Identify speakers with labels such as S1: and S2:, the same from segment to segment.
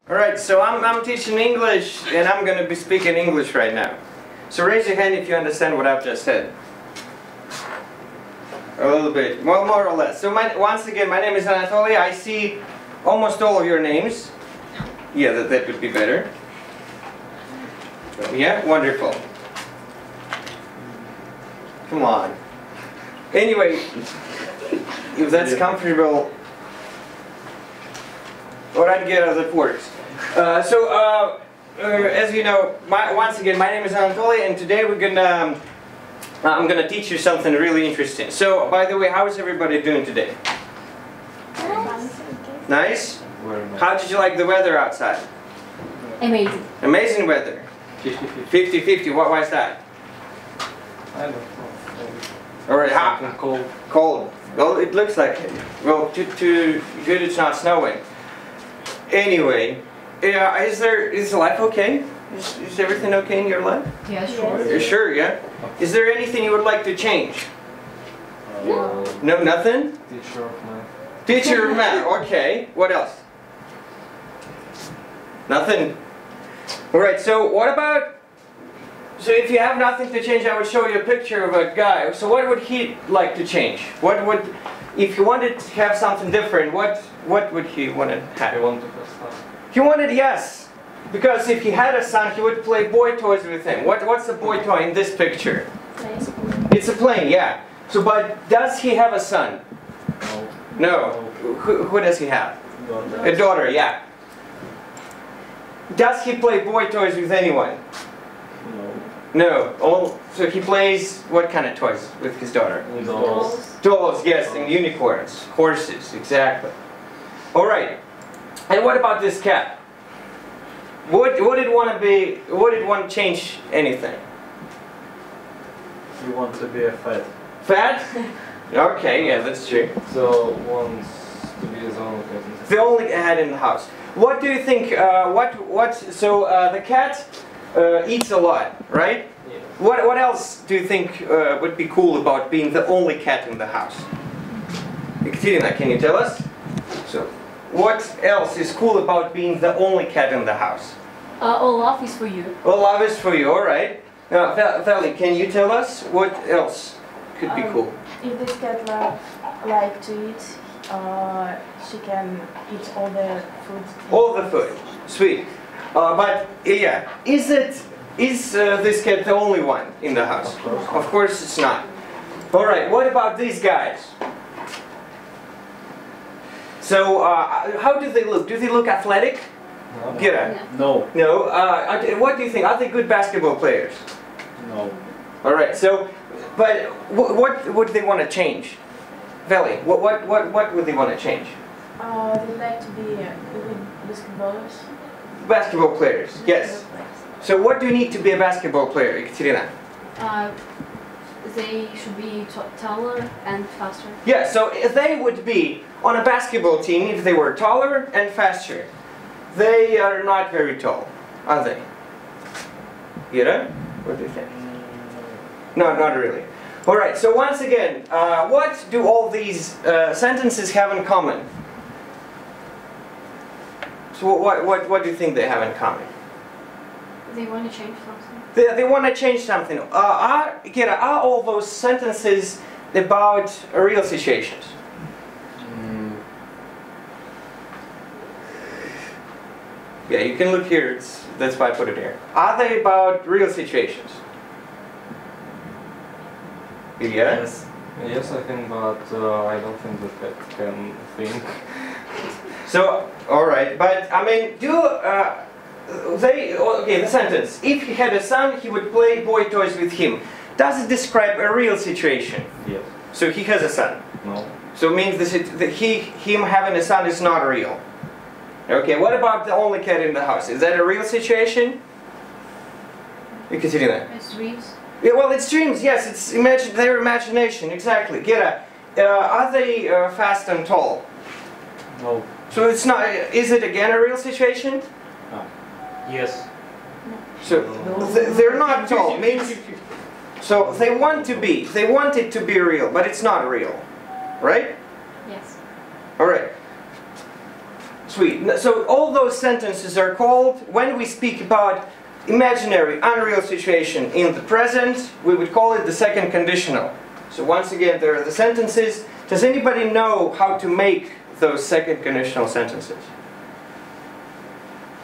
S1: Alright, so I'm teaching English and I'm going to be speaking English right now. So raise your hand if you understand what I've just said. A little bit, well, more or less. So once again, my name is Anatoly. I see almost all of your names. Yeah, that would be better. Yeah, wonderful. Come on. Anyway, if that's comfortable, alright, get out of the works. As you know, once again, my name is Anatoly, and today I'm gonna teach you something really interesting. So, by the way, how is everybody doing today? Nice? How did you like the weather outside?
S2: Amazing.
S1: Amazing weather. 50-50. Why is that?
S3: I don't know.
S1: Alright,
S3: Something cold.
S1: Cold. Well, it looks like it. Well, too good it's not snowing. Anyway, is life okay? Is everything okay in your life?
S2: Yeah, sure.
S1: You're sure, yeah? Is there anything you would like to change?
S2: No.
S1: No, nothing?
S3: Teacher of math.
S1: Teacher of math, okay. What else? Nothing? Alright, so what about... So if you have nothing to change, I would show you a picture of a guy. So what would he like to change? What would... If he wanted to have something different, what would he want to have?
S3: I want to have fun.
S1: He wanted, yes. Because if he had a son, he would play boy toys with him. What's a boy toy in this picture? It's a plane, yeah. So, but does he have a son?
S3: No.
S1: No. Who does he have?
S3: Daughter.
S1: A daughter, yeah. Does he play boy toys with anyone?
S3: No.
S1: No. So he plays what kind of toys with his daughter?
S3: Dolls.
S1: Dolls, yes, and unicorns, horses, exactly. All right. And what about this cat? Would it want to be? Would it want to change anything?
S3: You want to be a fat.
S1: Fat? Okay, yeah, that's true.
S3: So wants to be his own cat.
S1: The only cat in the house. What do you think? So the cat eats a lot, right?
S3: Yeah.
S1: What else do you think would be cool about being the only cat in the house? Ekaterina, can you tell us? So, what else is cool about being the only cat in the house?
S2: All love is for you.
S1: Well, love is for you, alright. Now, Vali, can you tell us what else could be cool?
S4: If this cat like to eat, she can eat all the food.
S1: All the food. Sweet. But, yeah, is this cat the only one in the house? Of course it's not. Alright, what about these guys? So, how do they look? Do they look athletic?
S3: No.
S1: Yeah.
S3: No.
S1: No. What do you think? Are they good basketball players?
S3: No.
S1: Alright, so, but what would they want to change? Veli, what would they want to change?
S4: They like to be good basketballers.
S1: Basketball players, yes. So what do you need to be a basketball player, Ekaterina?
S2: They should be taller and faster.
S1: Yeah, so if they would be on a basketball team if they were taller and faster. They are not very tall, are they? Ira, what do you think? No, not really. Alright, so once again, what do all these sentences have in common? So what do you think they have in common?
S2: They want to change something.
S1: They want to change something. Are all those sentences about real situations? Yeah, you can look here. That's why I put it here. Are they about real situations? Yeah?
S3: Yes. Yes, I think, but I don't think that cat can think.
S1: So, alright, but I mean, the sentence. If he had a son, he would play boy toys with him. Does it describe a real situation?
S3: Yes.
S1: So he has a son.
S3: No.
S1: So it means him having a son is not real. Okay, what about the only cat in the house? Is that a real situation? Ekaterina?
S2: It's dreams.
S1: Yeah, well, it's dreams, yes, it's their imagination, exactly. Are they fast and tall?
S3: No.
S1: So it's not, is it again a real situation?
S3: Yes.
S1: So they're not tall, means, so they want it to be real, but it's not real, right?
S2: Yes.
S1: Alright. Sweet. So all those sentences are called, when we speak about imaginary, unreal situation in the present, we would call it the second conditional. So once again, there are the sentences. Does anybody know how to make those second conditional sentences?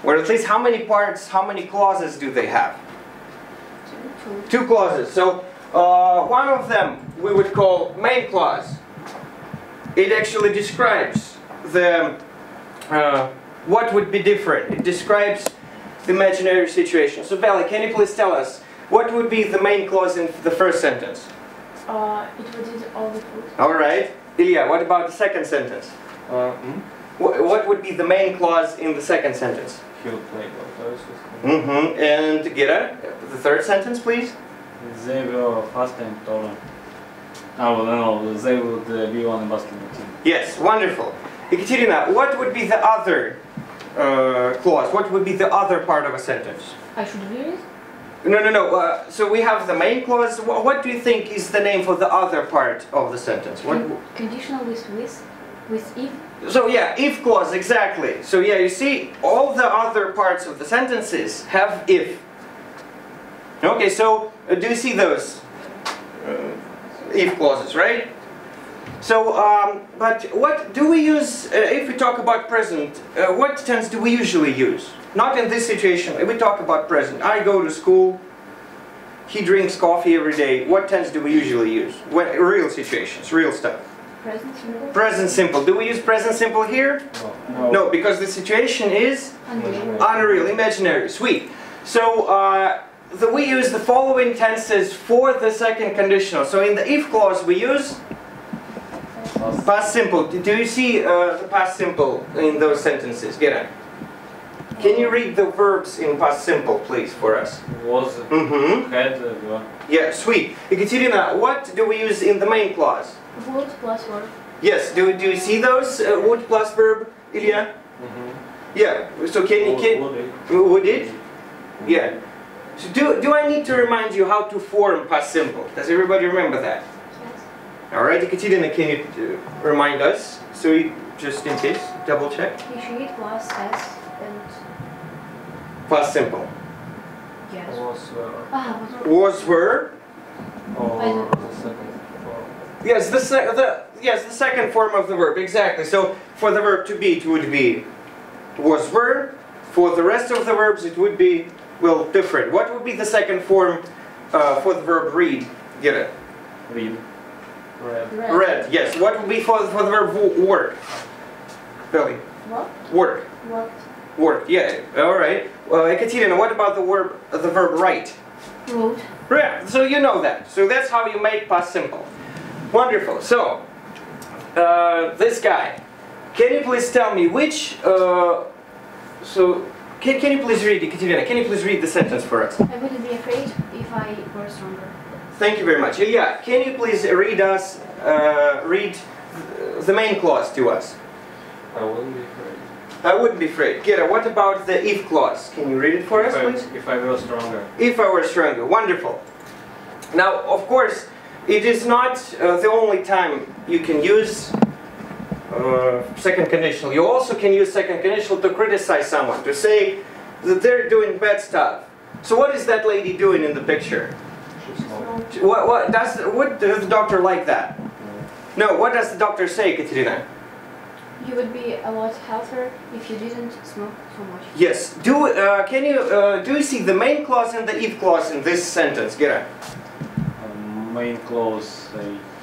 S1: Or at least how many parts, how many clauses do they have? Two clauses. So one of them we would call main clause. It actually describes the what would be different. It describes the imaginary situation. So Bella, can you please tell us what would be the main clause in the first sentence?
S4: It would eat all the food.
S1: All right. Ilya, what about the second sentence? What would be the main clause in the second sentence?
S3: He would play outdoors.
S1: And Gira, the third sentence, please.
S5: They were fast and taller. Oh, no, they would be on a basketball team.
S1: Yes, wonderful. Ekaterina, what would be the other clause? What would be the other part of a sentence?
S2: I should read it?
S1: No. So we have the main clause. What do you think is the name for the other part of the sentence? What?
S2: Conditional with if.
S1: So yeah, if clause, exactly. So yeah, you see, all the other parts of the sentences have if. Okay, so do you see those if clauses, right? So, but what do we use, if we talk about present, what tense do we usually use? Not in this situation, if we talk about present. I go to school, he drinks coffee every day. What tense do we usually use? When, real situations, real stuff.
S2: Present simple.
S1: Present simple. Do we use present simple here?
S5: No.
S1: No, because the situation is
S2: Unreal.
S1: unreal, imaginary. Sweet. So, we use the following tenses for the second conditional. So in the if clause we use past simple. Do you see the past simple in those sentences? Get it. Can you read the verbs in past simple, please, for us?
S5: Was, had, were.
S1: Yeah, sweet. Ekaterina, what do we use in the main clause?
S2: Would plus verb.
S1: Yes, do you see those? Would plus verb, Ilya? Yeah, so would it? Yeah. So do I need to remind you how to form past simple? Does everybody remember that?
S2: Yes.
S1: Alright, Ekaterina, can you remind us? So we, just in case, double check.
S2: He plus s and
S1: Past simple.
S2: yes.
S3: Was
S1: Was, were.
S3: or the second form.
S1: Yes, the second form of the verb, exactly. So for the verb to be, it would be was, were. For the rest of the verbs, it would be, well, different. What would be the second form for the verb read? Get it?
S5: Read.
S3: Read.
S1: Read, yes. What would be for the verb work? Billy?
S4: What?
S1: Work.
S4: What?
S1: Work, yeah. Alright. Ekaterina, what about the verb write?
S2: Wrote.
S1: Yeah, so you know that. So that's how you make past simple. Wonderful. So, this guy. Can you please tell me which, can you please read, Ekaterina, can you please read the sentence for us?
S2: I wouldn't be afraid if I were stronger.
S1: Thank you very much. Ilya, can you please read the main clause to us?
S3: I wouldn't be afraid.
S1: I wouldn't be afraid. Gera, what about the if clause? Can you read it for us, please?
S5: If I were stronger.
S1: If I were stronger. Wonderful. Now, of course, it is not the only time you can use second conditional. You also can use second conditional to criticize someone, to say that they're doing bad stuff. So what is that lady doing in the picture? What does the doctor like that? No, what does the doctor say, Katerina?
S2: You would be a lot healthier if you didn't smoke so much.
S1: Yes. Do you see the main clause and the if clause in this sentence? Gera?
S5: Main clause,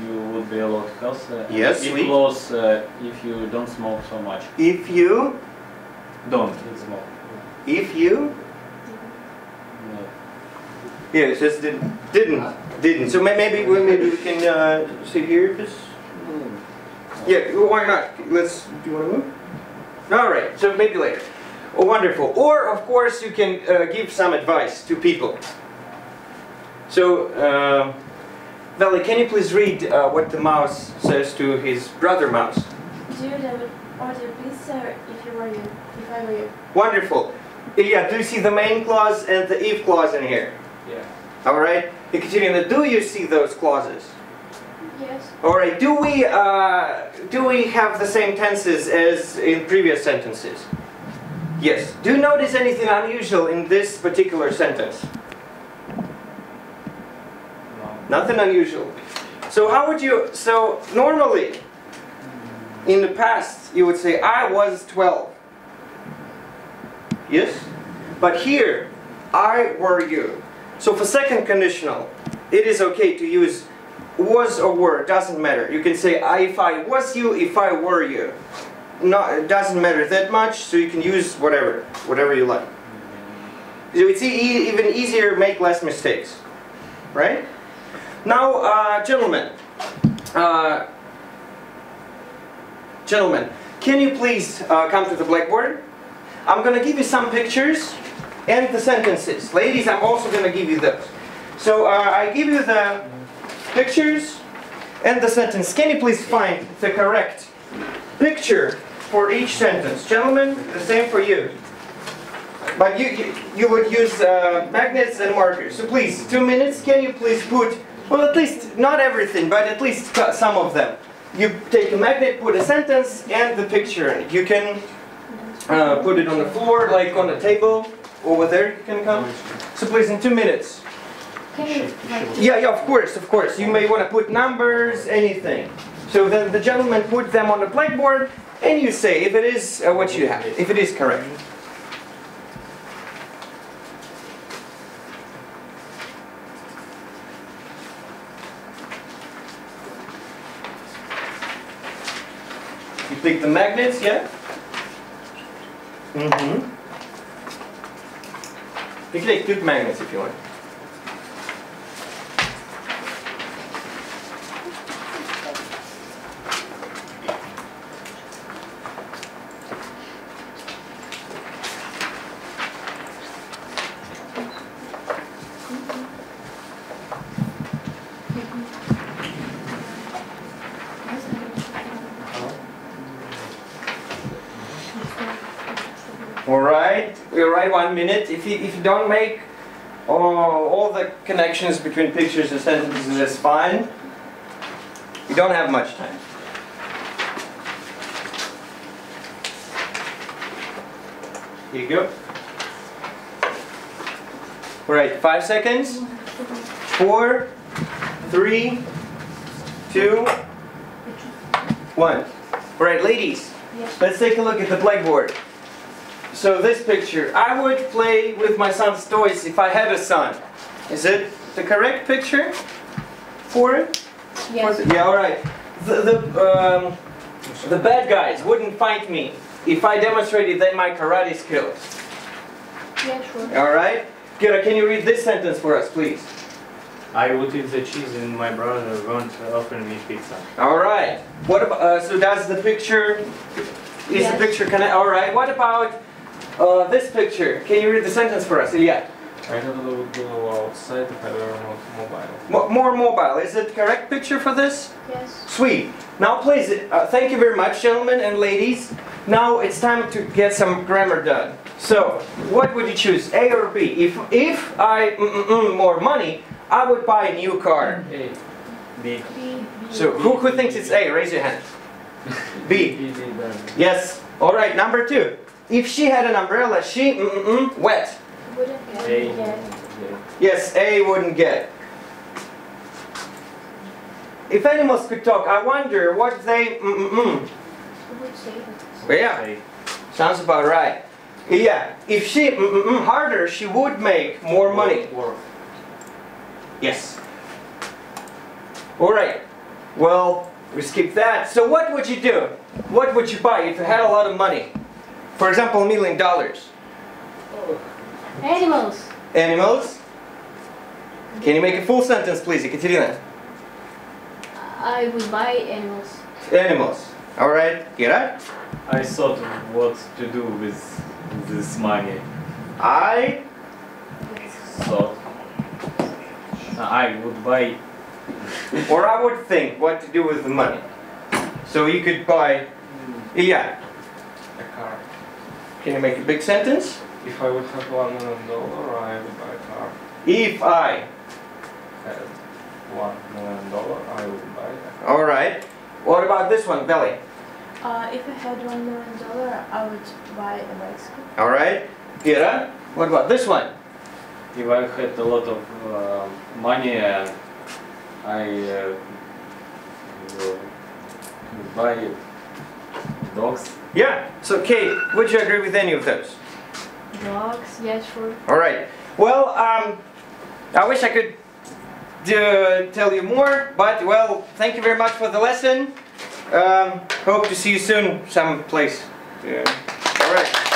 S5: you would be a lot healthier.
S1: Yes,
S5: If
S1: sweet.
S5: clause, if you don't smoke so much.
S1: If you
S5: Don't smoke.
S1: If you
S5: No.
S1: yeah, it just didn't. So maybe we can see here this. Yeah, why not? Let's. Do you want to move? All right. So maybe later. Oh, wonderful. Or of course you can give some advice to people. So, Vali, can you please read what the mouse says to his brother mouse?
S4: Dear David, order pizza if I were you.
S1: Wonderful. Yeah, do you see the main clause and the if clause in here?
S3: Yeah.
S1: All right. Ekaterina, do you see those clauses?
S2: Yes.
S1: All right. Do we have the same tenses as in previous sentences? Yes. Do you notice anything unusual in this particular sentence?
S3: No.
S1: Nothing unusual. So how would you? So normally, in the past, you would say I was 12. Yes. But here, I were you. So for second conditional, it is okay to use was or were, doesn't matter. You can say if I was you, if I were you. No, it doesn't matter that much, so you can use whatever you like. So it's even easier, make less mistakes. Right? Now, gentlemen, can you please come to the blackboard? I'm going to give you some pictures and the sentences. Ladies, I'm also going to give you those. So I give you the pictures and the sentence. Can you please find the correct picture for each sentence? Gentlemen, the same for you. But you would use magnets and markers. So please, 2 minutes. Can you please put, well, at least not everything, but at least some of them. You take a magnet, put a sentence and the picture in it. You can put it on the floor, like on the table. Over there, you can come. So please, in 2 minutes.
S2: Can you
S1: Yeah, of course. You may want to put numbers, anything. So then the gentleman put them on the blackboard, and you say if it is what you have, if it is correct. You take the magnets, yeah? Mm-hmm. You can take 2 magnets if you want. Alright, we'll write 1 minute. If you don't make all the connections between pictures and sentences, that's fine. You don't have much time. Here you go. Alright, 5 seconds. 4, 3, 2, 1. Alright, ladies,
S2: Yes.
S1: let's take a look at the blackboard. So this picture, I would play with my son's toys if I had a son. Is it the correct picture for it?
S2: Yes.
S1: Yeah, all right. The bad guys wouldn't fight me if I demonstrated my karate skills.
S2: Yeah, sure.
S1: All right. Kira, can you read this sentence for us, please?
S5: I would eat the cheese and my brother won't offer me pizza.
S1: All right. What about? So does the picture? Is the
S2: Yes.
S1: picture connect? All right. What about this picture? Can you read the sentence for us? Yeah.
S3: I totally would go outside if I were not mobile.
S1: More mobile. Is it correct picture for this?
S2: Yes.
S1: Sweet. Now please, thank you very much, gentlemen and ladies. Now it's time to get some grammar done. So, what would you choose, A or B? If I more money, I would buy a new car.
S3: A.
S5: B.
S2: B.
S1: So, who thinks it's A? Raise your hand. B.
S3: B, then.
S1: Yes. All right. Number 2. If she had an umbrella, she wet.
S2: Wouldn't get.
S5: A.
S2: Yeah.
S1: Yes, A wouldn't get. If animals could talk, I wonder what they
S2: Who would say that?
S1: Yeah,
S5: A.
S1: sounds about right. Yeah, if she harder, she would make more money.
S3: Work.
S1: Yes. All right. Well, we skip that. So what would you do? What would you buy if you had a lot of money? For example, $1 million.
S2: Animals.
S1: Animals. Can you make a full sentence, please, Ekaterina?
S2: I would buy animals.
S1: Animals. All right. Kira?
S5: I thought what to do with this money.
S1: I
S5: So I would buy.
S1: or I would think what to do with the money. So you could buy. Yeah.
S3: A car.
S1: Can you make a big sentence?
S3: If I would have $1 million, I would buy a car.
S1: If I.
S3: Had $1 million, I would buy it.
S1: All right. What about this one, Belly?
S4: If I had $1 million, I would buy a bicycle.
S1: All right. Kira, what about this one?
S5: If I had a lot of money, I would buy dogs.
S1: Yeah. So, Kate, would you agree with any of those?
S2: Dogs, yeah, sure.
S1: All right. Well, I wish I could tell you more, but well, thank you very much for the lesson. Hope to see you soon someplace. Yeah. All right.